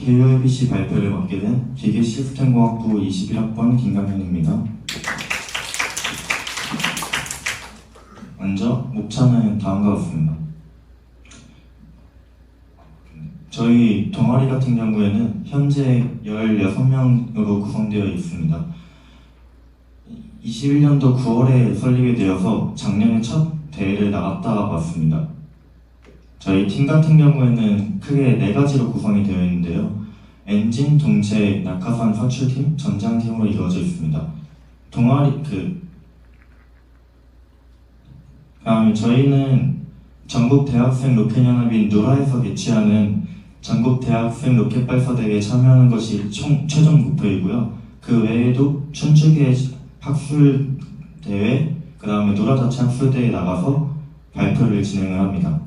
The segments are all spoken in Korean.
KOLBC 발표를 맡게 된 기계시스템공학부 21학번 김강현입니다. 먼저 목차는 다음과 같습니다. 저희 동아리 같은 경우에는 현재 16명으로 구성되어 있습니다. 21년도 9월에 설립이 되어서 작년에 첫 대회를 나갔다 왔습니다. 저희 팀 같은 경우에는 크게 4가지로 구성이 되어 있는데요. 엔진, 동체, 낙하산 사출팀, 전장팀으로 이루어져 있습니다. 다음에 저희는 전국 대학생 로켓연합인 누라에서 개최하는 전국 대학생 로켓 발사 대회에 참여하는 것이 최종 목표이고요. 그 외에도 춘추계 학술 대회, 그 다음에 누라 자체 학술 대회에 나가서 발표를 진행을 합니다.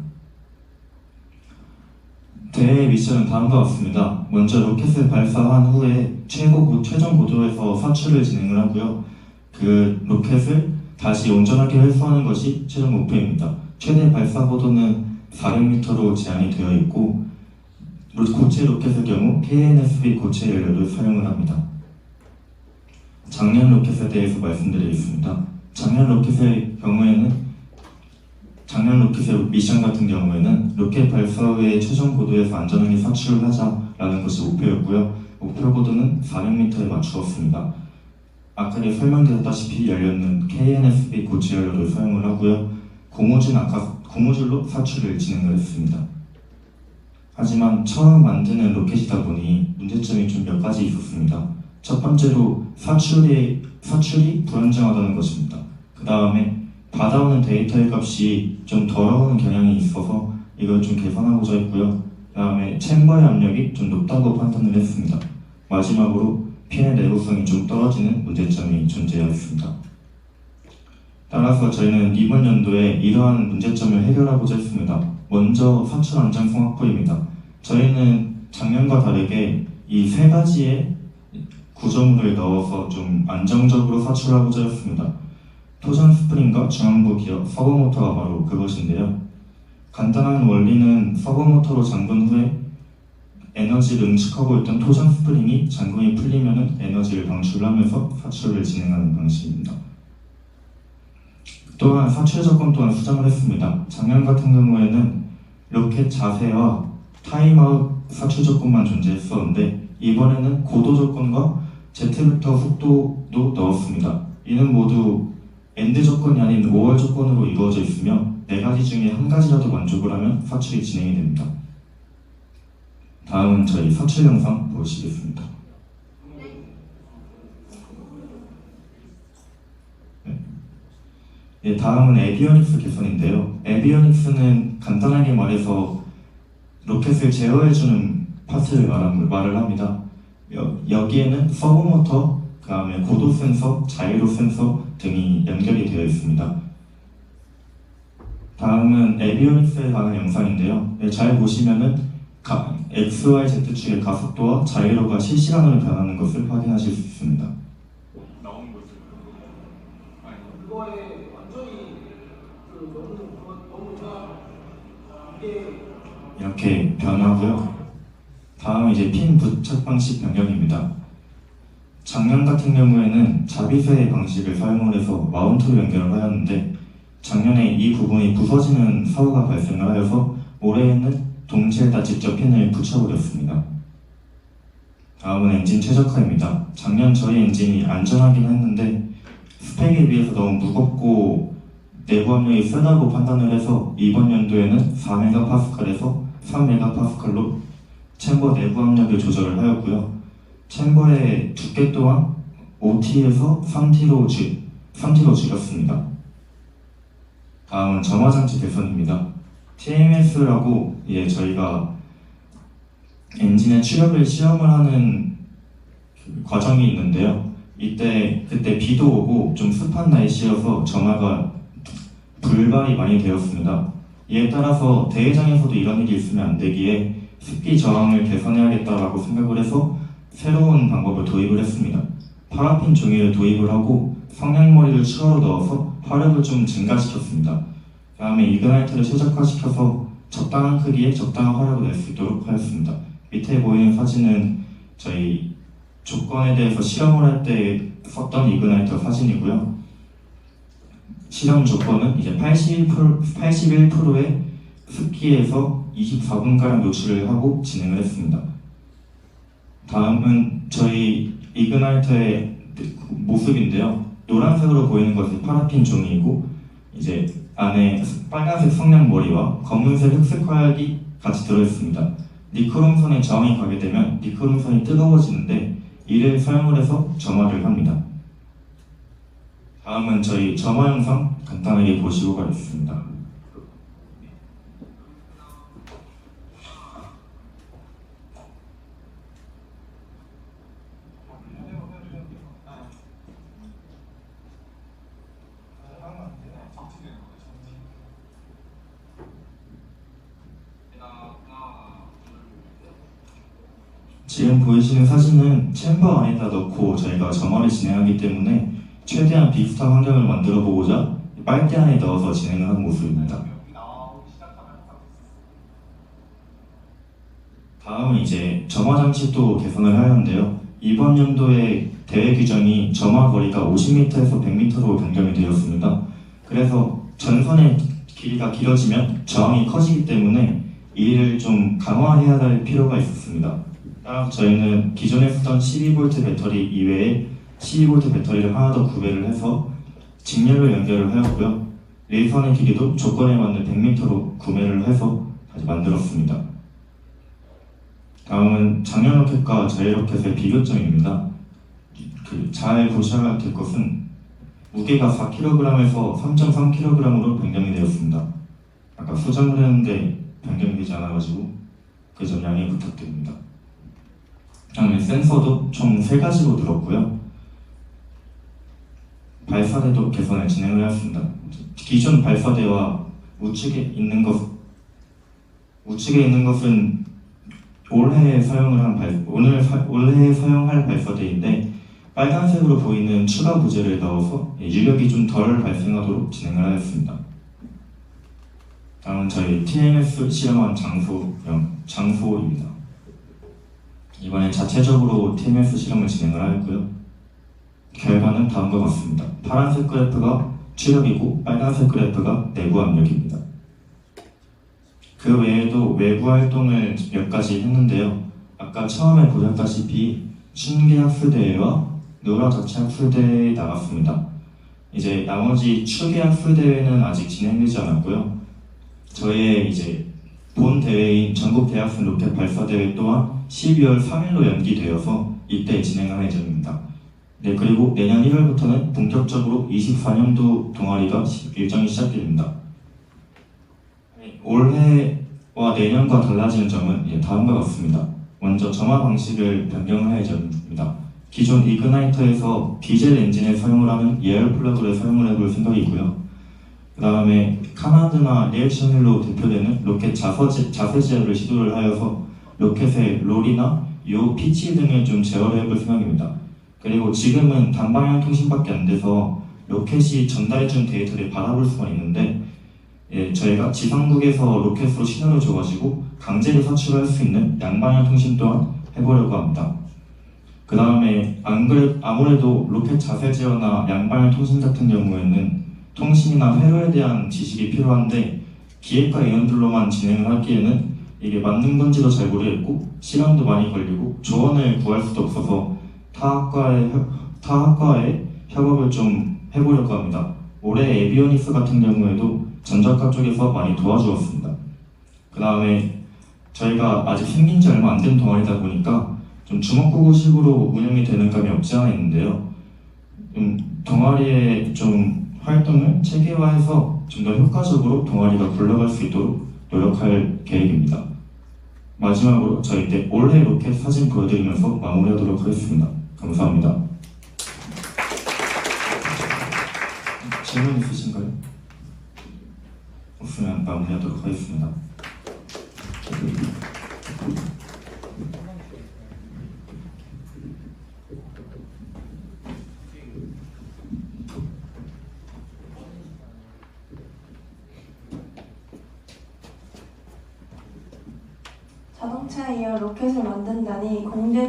대회 미션은 다음과 같습니다. 먼저 로켓을 발사한 후에 최종 고도에서 사출을 진행을 하고요. 그 로켓을 다시 온전하게 회수하는 것이 최종 목표입니다. 최대 발사 고도는 400m로 제한이 되어 있고 고체 로켓의 경우 KNSB 고체 연료를 사용을 합니다. 작년 로켓에 대해서 말씀드리겠습니다. 작년 로켓의 미션 같은 경우에는 로켓 발사 후에 최종 고도에서 안전하게 사출을 하자라는 것이 목표였고요. 목표 고도는 400m에 맞추었습니다. 아까 설명드렸다시피 연료는 KNSB 고체 연료를 사용을 하고요. 고무줄로 사출을 진행을 했습니다. 하지만 처음 만드는 로켓이다 보니 문제점이 좀 몇 가지 있었습니다. 첫 번째로 사출이 불안정하다는 것입니다. 그 다음에 받아오는 데이터의 값이 좀 더러운 경향이 있어서 이걸 좀 개선하고자 했고요. 그 다음에 챔버의 압력이 좀 높다고 판단을 했습니다. 마지막으로 핀의 내구성이 좀 떨어지는 문제점이 존재하였습니다. 따라서 저희는 이번 연도에 이러한 문제점을 해결하고자 했습니다. 먼저 사출 안정성 확보입니다. 저희는 작년과 다르게 이 3가지의 구조물을 넣어서 좀 안정적으로 사출하고자 했습니다. 토전 스프링과 중앙부 기어, 서버모터가 바로 그것인데요. 간단한 원리는 서버모터로 잠근 후에 에너지를 응축하고 있던 토전 스프링이 잠금이 풀리면 에너지를 방출하면서 사출을 진행하는 방식입니다. 또한 사출 조건 또한 수정을 했습니다. 작년 같은 경우에는 로켓 자세와 타임아웃 사출 조건만 존재했었는데 이번에는 고도 조건과 제트벡터 속도도 넣었습니다. 이는 모두 엔드 조건이 아닌 5월 조건으로 이루어져 있으며 4가지 중에 한 가지라도 만족을 하면 사출이 진행이 됩니다. 다음은 저희 사출 영상 보시겠습니다. 네, 다음은 에비오닉스 개선인데요. 에비오닉스는 간단하게 말해서 로켓을 제어해주는 파트를 말을 합니다. 여기에는 서버모터, 그 다음에 고도 센서, 자이로 센서 등이 연결이 되어 있습니다. 다음은 에비오닉스에 관한 영상인데요. 잘 보시면은 X, Y, Z 축의 가속도와 자이로가 실시간으로 변하는 것을 확인하실 수 있습니다. 이렇게 변하고요. 다음은 이제 핀 부착 방식 변경입니다. 작년 같은 경우에는 자비세 방식을 사용을 해서 마운트로 연결을 하였는데 작년에 이 부분이 부서지는 사고가 발생을 하여서 올해에는 동체에다 직접 핀을 붙여버렸습니다. 다음은 엔진 최적화입니다. 작년 저희 엔진이 안전하긴 했는데 스펙에 비해서 너무 무겁고 내부 압력이 세다고 판단을 해서 이번 연도에는 4MPa에서 3MPa로 챔버 내부 압력을 조절을 하였고요. 챔버의 두께 또한 5T에서 3T로 줄였습니다. 다음은 점화장치 개선입니다. TMS라고 저희가 엔진의 추력을 시험을 하는 과정이 있는데요. 그때 비도 오고 좀 습한 날씨여서 점화가 불발이 많이 되었습니다. 이에 따라서 대회장에서도 이런 일이 있으면 안 되기에 습기 저항을 개선해야겠다라고 생각을 해서 새로운 방법을 도입을 했습니다. 파라핀 종이를 도입을 하고 성냥머리를 추가로 넣어서 화력을 좀 증가시켰습니다. 그 다음에 이그나이트를 최적화시켜서 적당한 크기에 적당한 화력을 낼 수 있도록 하였습니다. 밑에 보이는 사진은 저희 조건에 대해서 실험을 할 때 썼던 이그나이터 사진이고요. 실험 조건은 이제 81%의 습기에서 24분가량 노출을 하고 진행을 했습니다. 다음은 저희 이그나이터의 모습인데요. 노란색으로 보이는 것이 파라핀 종이이고 이제 안에 빨간색 성냥머리와 검은색 흑색 화약이 같이 들어있습니다. 니크롬선에 저항이 가게 되면 니크롬선이 뜨거워지는데 이를 사용을 해서 점화를 합니다. 다음은 저희 점화 영상 간단하게 보시고 가겠습니다. 지금 보이시는 사진은 챔버 안에다 넣고 저희가 점화를 진행하기 때문에 최대한 비슷한 환경을 만들어 보고자 빨대 안에 넣어서 진행을 하는 모습입니다. 다음은 이제 점화 장치도 개선을 하였는데요. 이번 연도에 대회 규정이 점화 거리가 50m에서 100m로 변경이 되었습니다. 그래서 전선의 길이가 길어지면 저항이 커지기 때문에 이를 좀 강화해야 할 필요가 있었습니다. 따라서 저희는 기존에 쓰던 12V 배터리 이외에 12V 배터리를 하나 더 구매를 해서 직렬로 연결을 하였고요. 레이선의 길이도 조건에 맞는 100m로 구매를 해서 다시 만들었습니다. 다음은 작년 로켓과 저희 로켓의 비교점입니다. 잘 보셔야 될 것은 무게가 4kg에서 3.3kg으로 변경이 되었습니다. 아까 수정을 했는데 변경이 되지 않아가지고 그 점 양해 부탁드립니다. 다음에 센서도 총 3가지로 들었고요. 발사대도 개선을 진행을 하였습니다. 기존 발사대와 우측에 있는 것은 올해 사용할 발사대인데 빨간색으로 보이는 추가 부재를 넣어서 유력이 좀 덜 발생하도록 진행을 하였습니다. 다음은 저희 TMS 실험한 장소입니다. 이번엔 자체적으로 TMS 실험을 진행을 하였고요. 결과는 다음과 같습니다. 파란색 그래프가 추력이고 빨간색 그래프가 내부 압력입니다. 그 외에도 외부 활동을 몇 가지 했는데요. 아까 처음에 보셨다시피 춘계 학술대회와 노라 자체 학술대회에 나갔습니다. 이제 나머지 추계 학술대회는 아직 진행되지 않았고요. 저희의 이제 본 대회인 전국 대학생 로켓 발사 대회 또한 12월 3일로 연기되어서 이때 진행할 예정입니다. 네, 그리고 내년 1월부터는 본격적으로 24년도 동아리가 일정이 시작됩니다. 올해와 내년과 달라지는 점은 다음과 같습니다. 먼저 점화 방식을 변경할 예정입니다. 기존 이그나이터에서 디젤 엔진을 사용을 하는 예열 플러그를 사용을 해볼 생각이고요. 그 다음에 카나드나 리액션 휠로 대표되는 로켓 자세 제어를 시도를 하여서 로켓의 롤이나 요 피치 등을 좀 제어를 해볼 생각입니다. 그리고 지금은 단방향 통신밖에 안 돼서 로켓이 전달해준 데이터를 바라볼 수가 있는데 저희가 지상국에서 로켓으로 신호를 줘가지고 강제로 사출할 수 있는 양방향 통신 또한 해보려고 합니다. 그 다음에 아무래도 로켓 자세 제어나 양방향 통신 같은 경우에는 통신이나 회로에 대한 지식이 필요한데 기획과 인원들로만 진행을 하기에는 이게 맞는 건지도 잘 모르겠고 시간도 많이 걸리고 조언을 구할 수도 없어서 타 학과의 협업을 좀 해보려고 합니다. 올해 에비오닉스 같은 경우에도 전작가 쪽에서 많이 도와주었습니다. 그 다음에 저희가 아직 생긴 지 얼마 안 된 동아리다 보니까 좀 주먹구구식으로 운영이 되는 감이 없지 않아 있는데요. 동아리의 좀 활동을 체계화해서 좀 더 효과적으로 동아리가 굴러갈 수 있도록 노력할 계획입니다. 마지막으로 저희 올해 로켓 사진 보여드리면서 마무리하도록 하겠습니다. 감사합니다. 질문 있으신가요? 없으면 마무리하도록 하겠습니다. 차에 이어 로켓을 만든다니 공대